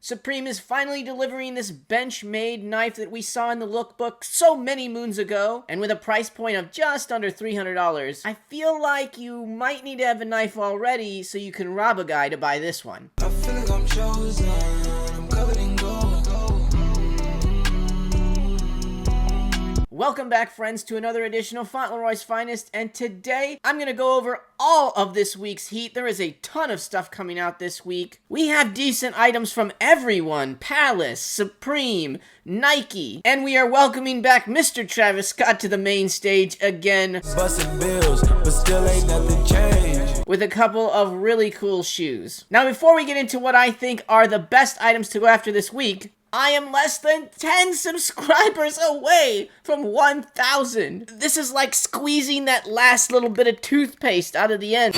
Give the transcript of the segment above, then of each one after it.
Supreme is finally delivering this bench-made knife that we saw in the lookbook so many moons ago, and with a price point of just under $300, I feel like you might need to have a knife already so you can rob a guy to buy this one. I feel like I'm chosen, I'm covered in gold. Welcome back, friends, to another edition of Fauntleroy's Finest, and today I'm going to go over all of this week's heat. There is a ton of stuff coming out this week. We have decent items from everyone: Palace, Supreme, Nike, and we are welcoming back Mr. Travis Scott to the main stage again. Busting bills, but still ain't nothing changed. With a couple of really cool shoes. Now, before we get into what I think are the best items to go after this week, I am less than 10 subscribers away from 1,000. This is like squeezing that last little bit of toothpaste out of the end.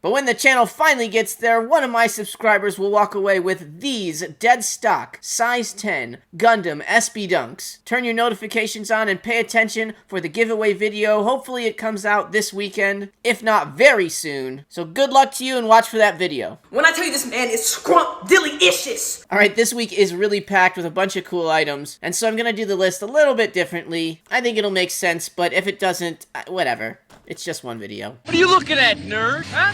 But when the channel finally gets there, one of my subscribers will walk away with these dead stock, size 10, Gundam SB Dunks. Turn your notifications on and pay attention for the giveaway video. Hopefully it comes out this weekend, if not very soon. So good luck to you and watch for that video. When I tell you this man is scrumptious. Alright, this week is really packed with a bunch of cool items, and so I'm gonna do the list a little bit differently. I think it'll make sense, but if it doesn't, whatever. It's just one video. What are you looking at, nerd? Huh?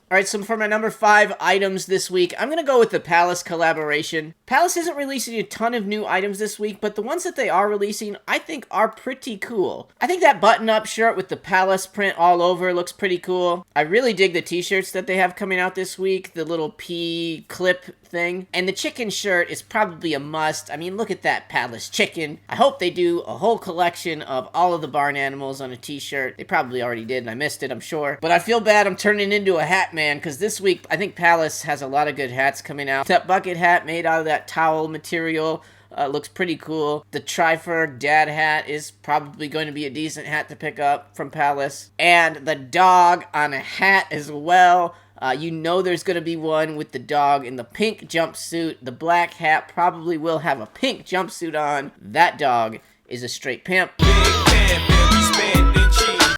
Alright, so for my number 5 items this week, I'm gonna go with the Palace collaboration. Palace isn't releasing a ton of new items this week, but the ones that they are releasing, I think are pretty cool. I think that button-up shirt with the Palace print all over looks pretty cool. I really dig the t-shirts that they have coming out this week, the little P clip thing. And the chicken shirt is probably a must. I mean, look at that Palace chicken. I hope they do a whole collection of all of the barn animals on a t-shirt. They probably already did, and I missed it, I'm sure. But I feel bad I'm turning into a hat man, because this week, I think Palace has a lot of good hats coming out. That bucket hat made out of that towel material looks pretty cool. The TriFerg dad hat is probably going to be a decent hat to pick up from Palace. And the dog on a hat as well. You know there's going to be one with the dog in the pink jumpsuit. The black hat probably will have a pink jumpsuit on. That dog is a straight pimp.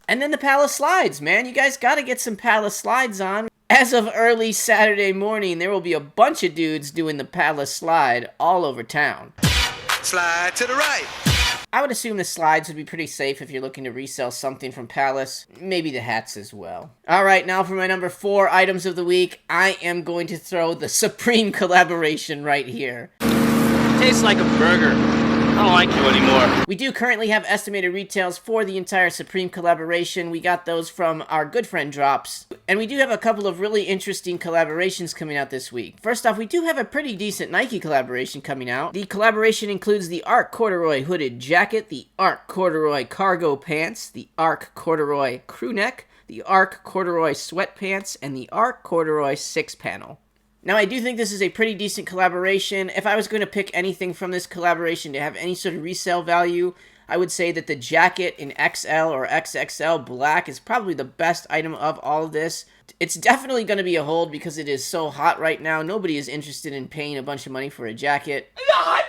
And then the Palace slides, man. You guys got to get some Palace slides on. As of early Saturday morning, there will be a bunch of dudes doing the Palace slide all over town. Slide to the right. I would assume the slides would be pretty safe if you're looking to resell something from Palace. Maybe the hats as well. Alright, now for my number 4 items of the week, I am going to throw the Supreme collaboration right here. Tastes like a burger. I don't like you anymore. We do currently have estimated retails for the entire Supreme collaboration. We got those from our good friend Drops. And we do have a couple of really interesting collaborations coming out this week. First off, we do have a pretty decent Nike collaboration coming out. The collaboration includes the Arc Corduroy hooded jacket, the Arc Corduroy cargo pants, the Arc Corduroy crew neck, the Arc Corduroy sweatpants, and the Arc Corduroy 6-panel. Now, I do think this is a pretty decent collaboration. If I was going to pick anything from this collaboration to have any sort of resale value, I would say that the jacket in XL or XXL black is probably the best item of all of this. It's definitely going to be a hold because it is so hot right now. Nobody is interested in paying a bunch of money for a jacket. I've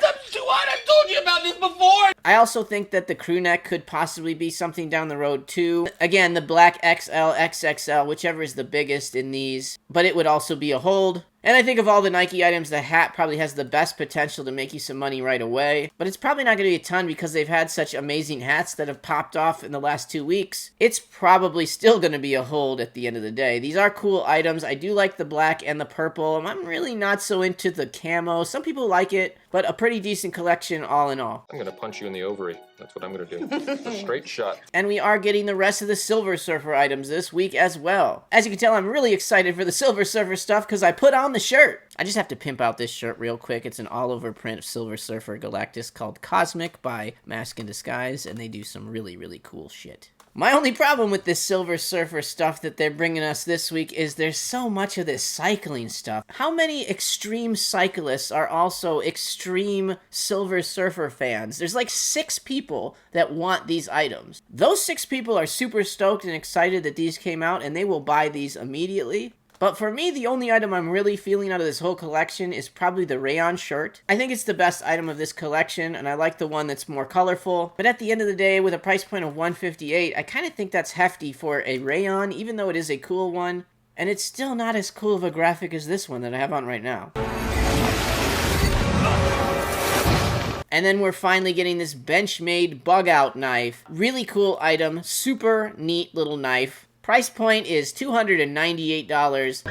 told you about this before! I also think that the crew neck could possibly be something down the road too. Again, the black XL, XXL, whichever is the biggest in these. But it would also be a hold. And I think of all the Nike items, the hat probably has the best potential to make you some money right away. But it's probably not going to be a ton because they've had such amazing hats that have popped off in the last 2 weeks. It's probably still going to be a hold at the end of the day. These are cool items. I do like the black and the purple. I'm really not so into the camo. Some people like it, but a pretty decent collection all in all. I'm gonna punch you in the ovary. That's what I'm gonna do. A straight shot. And we are getting the rest of the Silver Surfer items this week as well. As you can tell, I'm really excited for the Silver Surfer stuff because I put on the shirt. I just have to pimp out this shirt real quick. It's an all-over print of Silver Surfer Galactus called Cosmic by Mask in Disguise, and they do some really, really cool shit. My only problem with this Silver Surfer stuff that they're bringing us this week is there's so much of this cycling stuff. How many extreme cyclists are also extreme Silver Surfer fans? There's like 6 people that want these items. Those 6 people are super stoked and excited that these came out, and they will buy these immediately. But for me, the only item I'm really feeling out of this whole collection is probably the rayon shirt. I think it's the best item of this collection, and I like the one that's more colorful. But at the end of the day, with a price point of $158, I kind of think that's hefty for a rayon, even though it is a cool one. And it's still not as cool of a graphic as this one that I have on right now. And then we're finally getting this Benchmade bug out knife. Really cool item, super neat little knife. Price point is $298.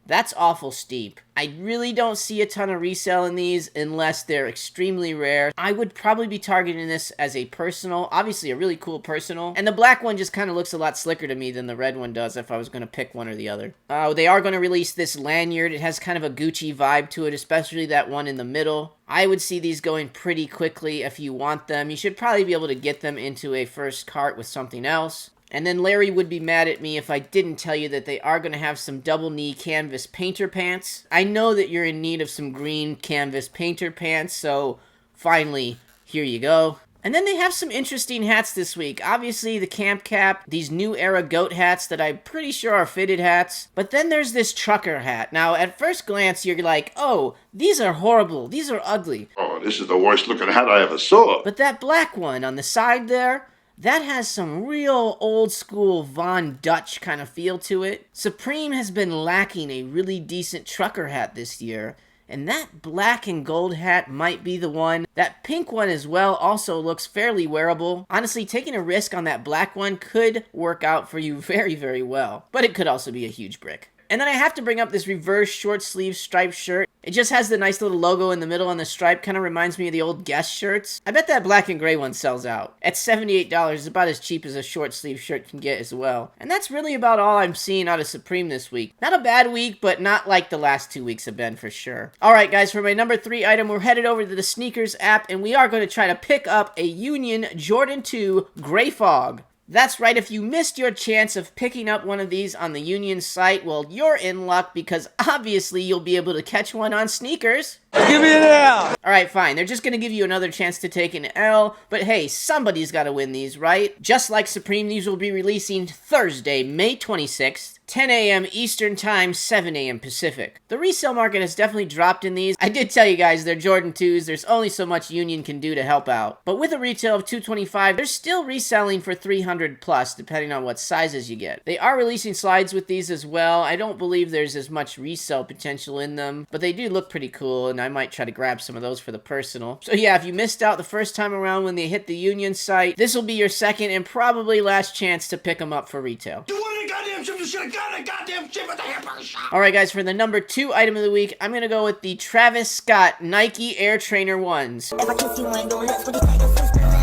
That's awful steep. I really don't see a ton of resale in these unless they're extremely rare. I would probably be targeting this as a personal, obviously a really cool personal. And the black one just kind of looks a lot slicker to me than the red one does if I was going to pick one or the other. They are going to release this lanyard. It has kind of a Gucci vibe to it, especially that one in the middle. I would see these going pretty quickly if you want them. You should probably be able to get them into a first cart with something else. And then Larry would be mad at me if I didn't tell you that they are going to have some double knee canvas painter pants. I know that you're in need of some green canvas painter pants, so finally, here you go. And then they have some interesting hats this week. Obviously, the camp cap, these new era goat hats that I'm pretty sure are fitted hats. But then there's this trucker hat. Now, at first glance, you're like, oh, these are horrible. These are ugly. Oh, this is the worst looking hat I ever saw. But that black one on the side there, that has some real old school Von Dutch kind of feel to it. Supreme has been lacking a really decent trucker hat this year, and that black and gold hat might be the one. That pink one as well also looks fairly wearable. Honestly, taking a risk on that black one could work out for you very, very well, but it could also be a huge brick. And then I have to bring up this reverse short sleeve striped shirt. It just has the nice little logo in the middle on the stripe. Kind of reminds me of the old Guess shirts. I bet that black and gray one sells out. At $78, it's about as cheap as a short sleeve shirt can get as well. And that's really about all I'm seeing out of Supreme this week. Not a bad week, but not like the last 2 weeks have been for sure. Alright guys, for my number 3 item, we're headed over to the Sneakers app, and we are going to try to pick up a Union Jordan 2 Gray Fog. That's right, if you missed your chance of picking up one of these on the Union site, well, you're in luck because obviously you'll be able to catch one on Sneakers. Give me an L. Alright, fine, they're just gonna give you another chance to take an L, but hey, somebody's gotta win these, right? Just like Supreme, these will be releasing Thursday, May 26th. 10 a.m. Eastern Time, 7 a.m. Pacific. The resale market has definitely dropped in these. I did tell you guys they're Jordan 2s. There's only so much Union can do to help out. But with a retail of $225, they're still reselling for $300 plus, depending on what sizes you get. They are releasing slides with these as well. I don't believe there's as much resale potential in them, but they do look pretty cool, and I might try to grab some of those for the personal. So yeah, if you missed out the first time around when they hit the Union site, this will be your second and probably last chance to pick them up for retail. You wanted a goddamn ship, you should have got a goddamn ship at the hamburger shop. Alright guys, for the number 2 item of the week, I'm gonna go with the Travis Scott Nike Air Trainer 1s.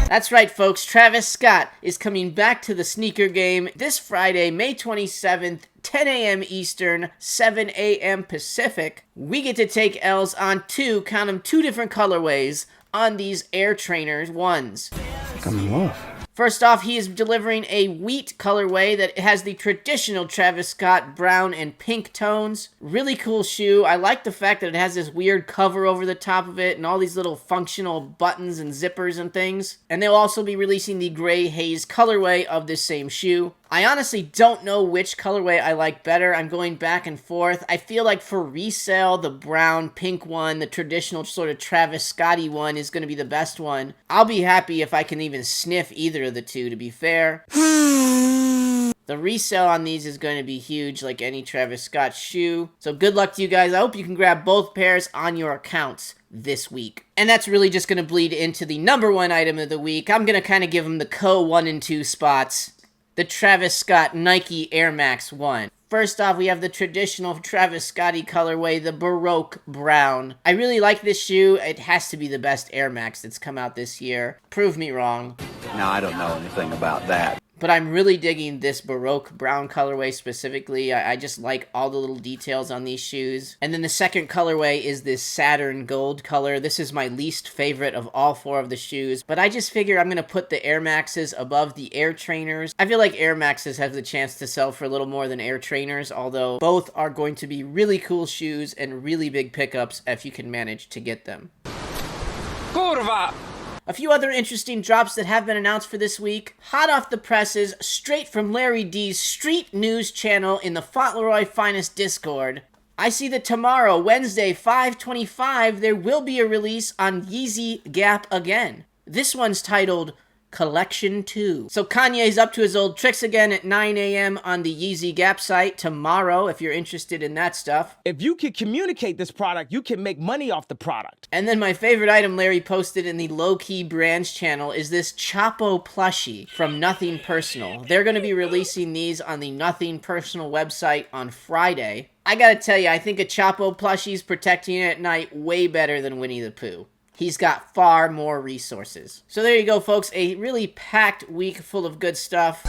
That's right folks, Travis Scott is coming back to the sneaker game this Friday, May 27th, 10 a.m. Eastern, 7 a.m. Pacific. We get to take L's on 2 different colorways on these Air Trainers 1s. First off, he is delivering a wheat colorway that has the traditional Travis Scott brown and pink tones. Really cool shoe. I like the fact that it has this weird cover over the top of it and all these little functional buttons and zippers and things. And they'll also be releasing the gray haze colorway of this same shoe. I honestly don't know which colorway I like better. I'm going back and forth. I feel like for resale, the brown pink one, the traditional sort of Travis Scotty one is going to be the best one. I'll be happy if I can even sniff either of the two, to be fair. The resale on these is going to be huge like any Travis Scott shoe. So good luck to you guys. I hope you can grab both pairs on your accounts this week. And that's really just going to bleed into the number 1 item of the week. I'm going to kind of give them the co-1 and 2 spots. The Travis Scott Nike Air Max 1. First off, we have the traditional Travis Scotty colorway, the Baroque Brown. I really like this shoe. It has to be the best Air Max that's come out this year. Prove me wrong. Now, I don't know anything about that. But I'm really digging this Baroque brown colorway specifically. I just like all the little details on these shoes. And then the second colorway is this Saturn gold color. This is my least favorite of all 4 of the shoes. But I just figure I'm going to put the Air Maxes above the Air Trainers. I feel like Air Maxes have the chance to sell for a little more than Air Trainers, although both are going to be really cool shoes and really big pickups if you can manage to get them. Kurva! A few other interesting drops that have been announced for this week. Hot off the presses, straight from Larry D's Street News channel in the Fauntleroy Finest Discord. I see that tomorrow, Wednesday, 5/25, there will be a release on YEEZYGAP again. This one's titled Collection 2. So Kanye's up to his old tricks again at 9 a.m. on the YEEZYGAP site tomorrow if you're interested in that stuff. If you can communicate this product, you can make money off the product. And then my favorite item Larry posted in the Low Key Brands channel is this Chapo plushie from Nothing Personal. They're going to be releasing these on the Nothing Personal website on Friday. I gotta tell you, I think a Chapo plushie's protecting you at night way better than Winnie the Pooh. He's got far more resources. So there you go, folks. A really packed week full of good stuff.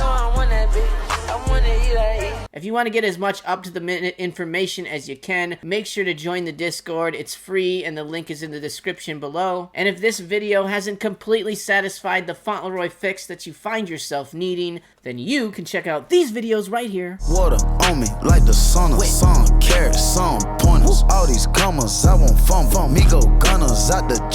If you want to get as much up-to-the-minute information as you can, make sure to join the Discord. It's free, and the link is in the description below. And if this video hasn't completely satisfied the Fauntleroy fix that you find yourself needing, then you can check out these videos right here. Water on me like the sauna. Some carrots, some pointers. All these commas, I want fun. Me go gunners out the jump.